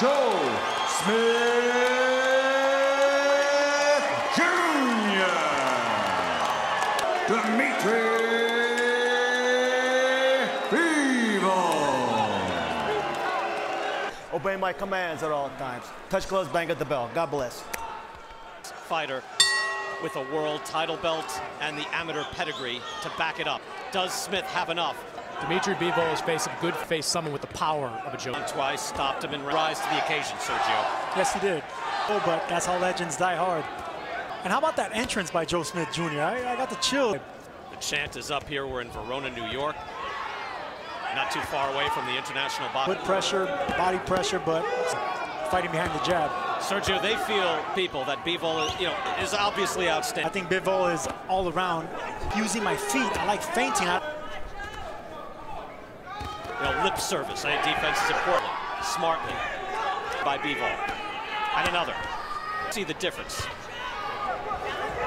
Joe Smith Jr. Dimitry Bivol. Obey my commands at all times. Touch gloves, bang at the bell. God bless. Fighter with a world title belt and the amateur pedigree to back it up. Does Smith have enough? Dimitry Bivol has faced some good face, someone with the power of a Joe. Twice, stopped him and rise to the occasion, Sergio. Yes, he did. Oh, but that's how legends die hard. And how about that entrance by Joe Smith Jr.? I got the chill. The chant is up here. We're in Verona, New York. Not too far away from the international boxing. Foot pressure, body pressure, but fighting behind the jab. Sergio, they feel, people, that Bivol is obviously outstanding. I think Bivol is all around using my feet. I like feinting. Lip service. I think defense is important. Smartly by Bivol. And another. See the difference.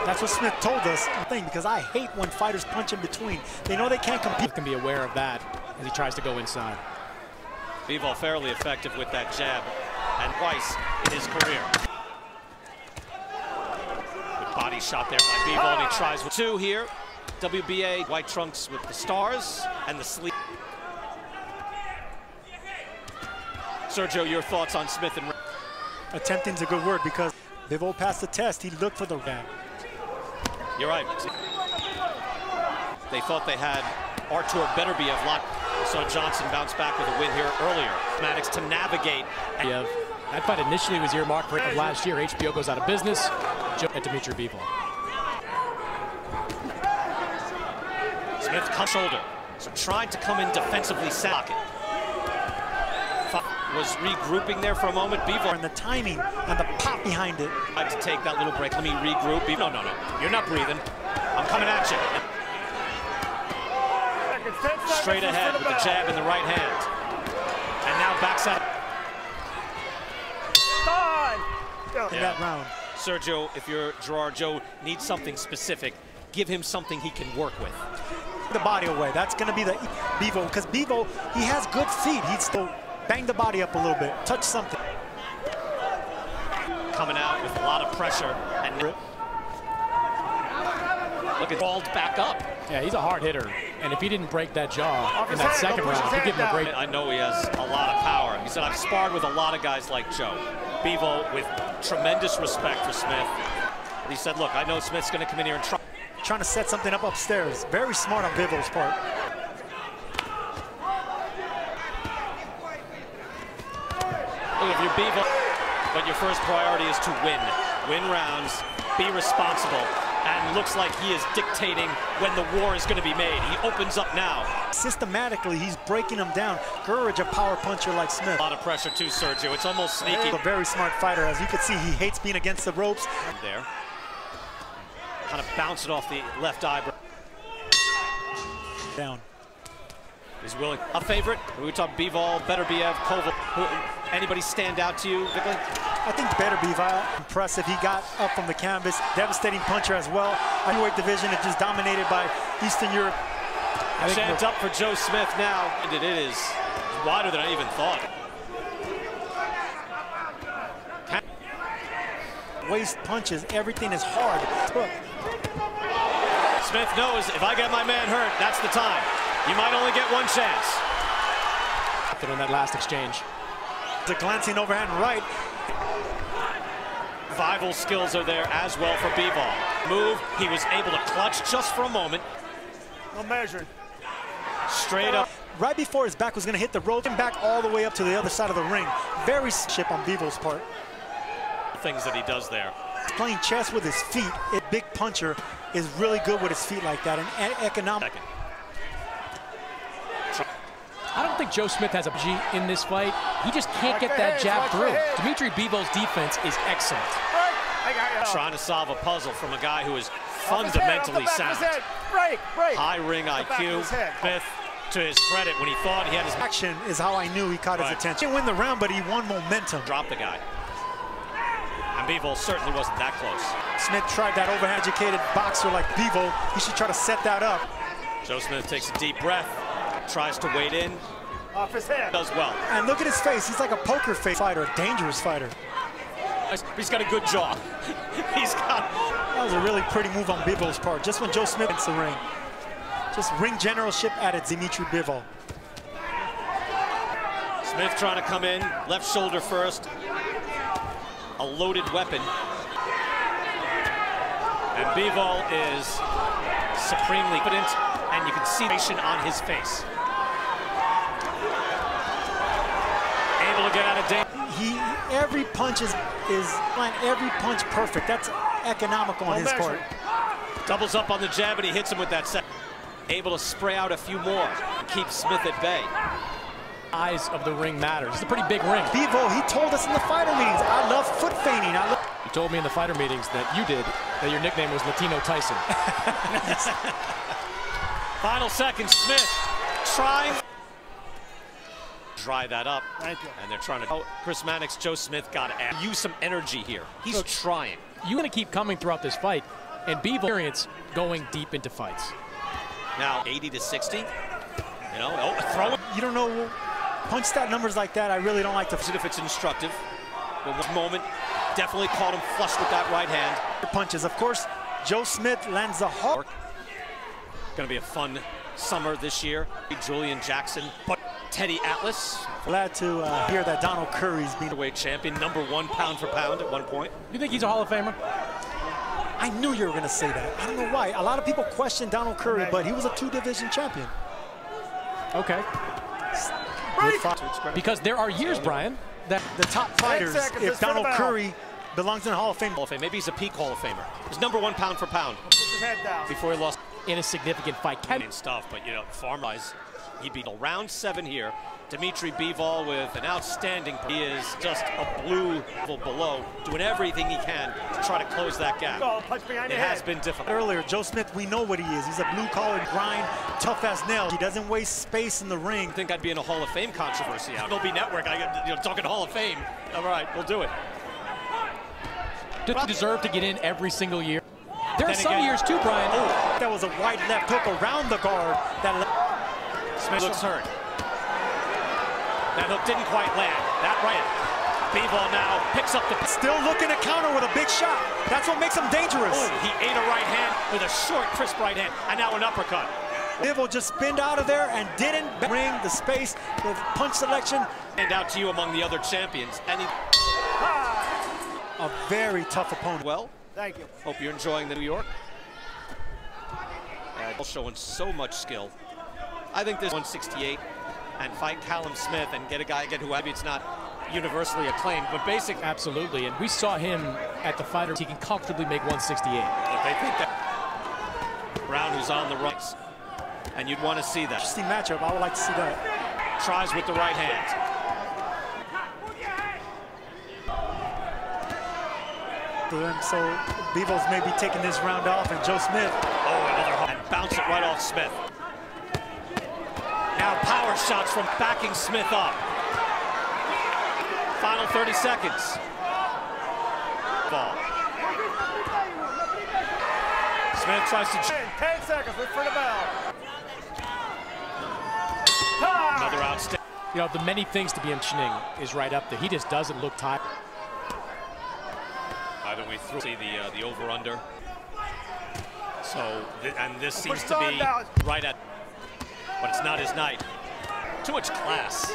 That's what Smith told us. Because I hate when fighters punch in between. They know they can't compete. Can be aware of that as he tries to go inside. Bivol fairly effective with that jab, and twice in his career. Good body shot there by Bivol, and he tries with two here. WBA white trunks with the stars and the sleeve. Sergio, your thoughts on Smith and... Attempting's a good word because Bivol passed the test. He looked for the jab. You're right. They thought they had Artur Beterbiev locked. Saw Johnson bounce back with a win here earlier. Mathematics to navigate. Yeah, that fight initially was earmarked for last year. HBO goes out of business. At Dimitry Bivol. Smith cut shoulder. So trying to come in defensively socket. Was regrouping there for a moment. Bivol. And the timing and the pop behind it. I had to take that little break. Let me regroup. No. You're not breathing. I'm coming at you. Straight ahead with the jab in the right hand. And now backs out. In that round. Sergio, if you're Gerard, Joe needs something specific. Give him something he can work with. The body away. That's going to be the Bivol. Because Bivol, he has good feet. He'd still bang the body up a little bit. Touch something. Coming out with a lot of pressure. And look at balled back up. Yeah, he's a hard hitter. And if he didn't break that jaw in that second round, he'd give him a break. I know he has a lot of power. He said, I've sparred with a lot of guys like Joe. Bivol with tremendous respect for Smith. And he said, look, I know Smith's going to come in here and try. Trying to set something up upstairs. Very smart on Bivol's part. Look, if you're Bivol, but your first priority is to win. Win rounds, be responsible. And looks like he is dictating when the war is going to be made. He opens up now. Systematically, he's breaking him down. Courage, a power puncher like Smith. A lot of pressure too, Sergio. It's almost sneaky. A very smart fighter. As you can see, he hates being against the ropes. There. Kind of bounce it off the left eyebrow. Down. He's willing. A favorite? We talk Bivol, Beterbiev, Koval. Anybody stand out to you, Vickley? I think Beterbiev, impressive. He got up from the canvas. Devastating puncher as well. Heavyweight division is just dominated by Eastern Europe. Chance up for Joe Smith now. And it is wider than I even thought. Waist punches. Everything is hard. Smith knows if I get my man hurt, that's the time. You might only get one chance. On that last exchange. The glancing overhand right. Survival skills are there as well for Bivol. Move, he was able to clutch just for a moment. No measuring. Straight up. Right before his back was going to hit the rope, and back all the way up to the other side of the ring. Very ship on Bivol's part. Things that he does there. Playing chess with his feet. A big puncher is really good with his feet like that. And economic. I don't think Joe Smith has a G in this fight. He just can't get that jab through. Dimitry Bivol's defense is excellent. Trying to solve a puzzle from a guy who is fundamentally sound. High ring IQ. Smith, to his credit, when he thought he had his action, is how I knew he caught his attention. He didn't win the round, but he won momentum. Dropped the guy. And Bivol certainly wasn't that close. Smith tried that overeducated boxer like Bivol. He should try to set that up. Joe Smith takes a deep breath, tries to wade in. Off his head. Does well. And look at his face. He's like a poker face fighter, a dangerous fighter. He's got a good jaw. That was a really pretty move on Bivol's part. Just when Joe Smith enters the ring. Just ring generalship at it, Dimitry Bivol. Smith trying to come in, left shoulder first. A loaded weapon. And Bivol is supremely confident, and you can see the on his face. Able to get out of danger. Every punch is every punch perfect. That's economical on his part. Doubles up on the jab, and he hits him with that set. Able to spray out a few more, keep Smith at bay. Eyes of the ring matters. It's a pretty big ring. Bivol, he told us in the fighter meetings, I love foot feigning. You told me in the fighter meetings that you did, that your nickname was Latino Tyson. Final seconds, Smith trying. Dry that up. Thank you. And they're trying to. Chris Mannix, Joe Smith got to use some energy here. He's trying. You're going to keep coming throughout this fight, and Bivol experience going deep into fights. Now 80 to 60. You know, throw it. You don't know punch stat numbers like that. I really don't like to. If it's instructive. But one moment, definitely caught him flush with that right hand. Punches, of course. Joe Smith lands the hard. Going to be a fun summer this year. Julian Jackson, but Teddy Atlas. Glad to hear that Donald Curry's been Weight champion, #1 pound for pound at one point. You think he's a Hall of Famer? I knew you were going to say that. I don't know why. A lot of people question Donald Curry, but he was a 2-division champion. Okay. Because there are years, Brian, that the top fighters, if Donald Curry belongs in the Hall of Fame. Maybe he's a peak Hall of Famer. He's #1 pound for pound. Put his head down. Before he lost in a significant fight. And stuff, but you know, farm-wise, he beat round 7 here. Dimitry Bivol with an outstanding. He is just a blue level below, doing everything he can to try to close that gap. It has been difficult. Earlier, Joe Smith, we know what he is. He's a blue-collar grind, tough as nails. He doesn't waste space in the ring. I think I'd be in a Hall of Fame controversy out. MLB Network, talking Hall of Fame. All right, we'll do it. Does he deserve to get in every single year? There are some years too, Brian. Oh, that was a wide left hook around the guard. Smith looks hurt. That hook didn't quite land. That right. Bivol now picks up the... Still looking to counter with a big shot. That's what makes him dangerous. Oh, he ate a right hand with a short, crisp right hand, and now an uppercut. Bivol just spinned out of there and didn't bring the space with punch selection. And out to you among the other champions. And he... A very tough opponent. Well, thank you. Hope you're enjoying the New York. Showing so much skill. I think this 168 and fight Callum Smith and get a guy again who maybe it's not universally acclaimed, but basic. Absolutely, and we saw him at the fighter. He can comfortably make 168. But they think that Brown, who's on the right, and you'd want to see that. Interesting matchup. I would like to see that. Tries with the right hand. So Bivol's maybe taking this round off, and Joe Smith. Oh, another and bounce it right off Smith. Now power shots from backing Smith up. Final 30 seconds. Ball. Smith tries to... 10 seconds, look for the bell. Another outstanding. You know, the many things to be mentioning is right up there. He just doesn't look tired. Either way through, see the over-under. So, and this seems to be right at, but it's not his night. Too much class.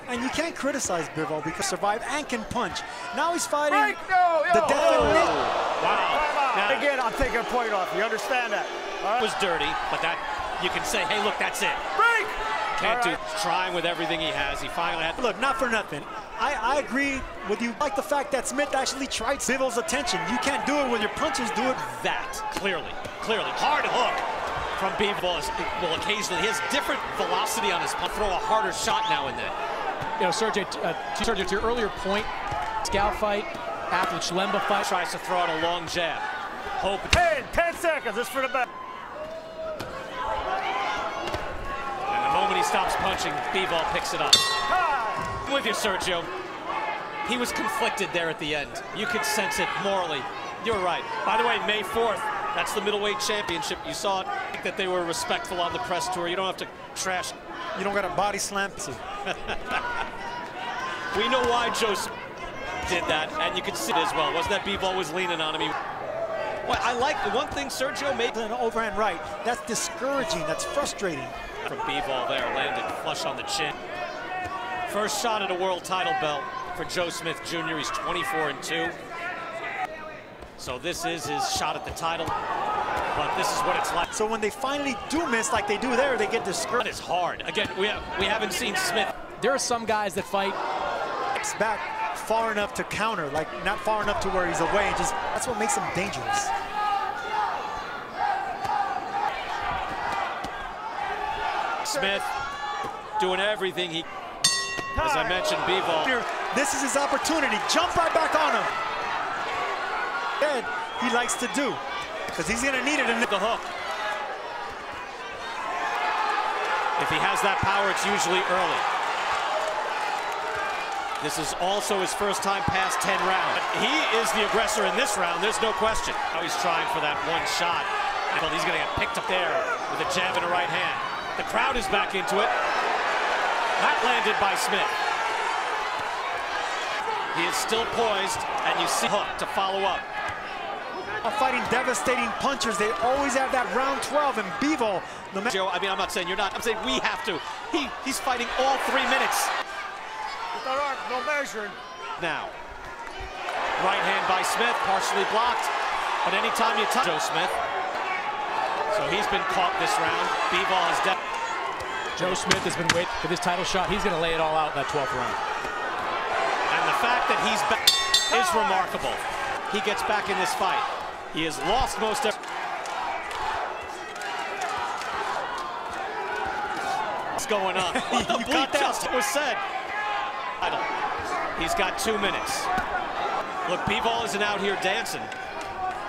And you can't criticize Bivol because survive and can punch. Now he's fighting the definition. Wow. Now, again, I'm taking a point off. You understand that? It was dirty, but that you can say, hey, look, that's it. Break! Can't do. Trying with everything he has. He finally had. Look, not for nothing. I agree with you. Like the fact that Smith actually tried Bivol's attention. You can't do it with your punches. Do it. That clearly. Hard hook from Bivol will occasionally. He has different velocity on his punch. Throw a harder shot now and then. You know, Sergio, to your earlier point, Scout fight, after the Chilemba fight. Tries to throw out a long jab. Hope. 10 seconds, this for the back. And the moment he stops punching, Bivol picks it up. I'm with you, Sergio. He was conflicted there at the end. You could sense it morally. You're right. By the way, May 4th, that's the middleweight championship. You saw it, that they were respectful on the press tour. You don't have to trash You don't got a body slam. We know why Joe did that, and you can see it as well. Wasn't that Bivol was leaning on him? Well, I like the one thing Sergio made. An overhand right. That's discouraging. That's frustrating. From Bivol there, landed flush on the chin. First shot at a world title belt for Joe Smith Jr. He's 24-2. So this is his shot at the title, but this is what it's like. So when they finally do miss like they do there, they get discouraged. That is hard. Again, we haven't seen Smith. There are some guys that fight Back far enough to counter, like not far enough to where he's away, and just that's what makes him dangerous. Smith doing everything he, as I mentioned, Bivol. Here, this is his opportunity. Jump right back on him. And he likes to do, because he's going to need it in the hook. If he has that power, it's usually early. This is also his first time past 10 rounds. He is the aggressor in this round, there's no question. Now he's trying for that one shot. Well, he's going to get picked up there with a jab in the right hand. The crowd is back into it. That landed by Smith. He is still poised, and you see hook to follow up. Fighting devastating punchers, they always have that round 12, and Bivol, no matter. Joe, I mean, I'm not saying you're not. I'm saying we have to. He's fighting all 3 minutes. With that arm, no measuring. Now, right hand by Smith, partially blocked. But anytime you touch Joe Smith, so he's been caught this round. Bivol has dead. Joe Smith has been waiting for this title shot. He's going to lay it all out in that 12th round. And the fact that he's back is remarkable. He gets back in this fight. He has lost most of. What's going on? What the bleep just was said? He's got 2 minutes. Look, Bivol isn't out here dancing.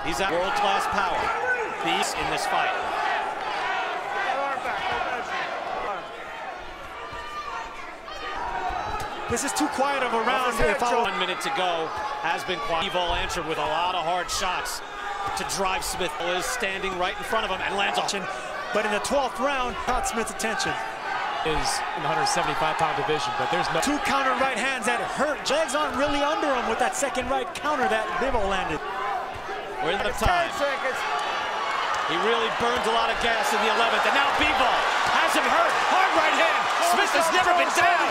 He's at world-class power. He's in this fight. This is too quiet of a round. 1 minute to go. Has been quiet. Bivol answered with a lot of hard shots to drive Smith. Is standing right in front of him and lands on. But in the 12th round, caught Smith's attention. Is in the 175-pound division, but there's no. 2 counter right hands that hurt. Legs aren't really under him with that second right counter that Bivol landed. We're out of time. 10 seconds. He really burned a lot of gas in the 11th, and now Bivol has him hurt. Hard right hand. Smith has never been down.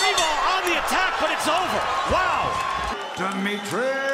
Bivol on the attack, but it's over. Wow. Dimitry.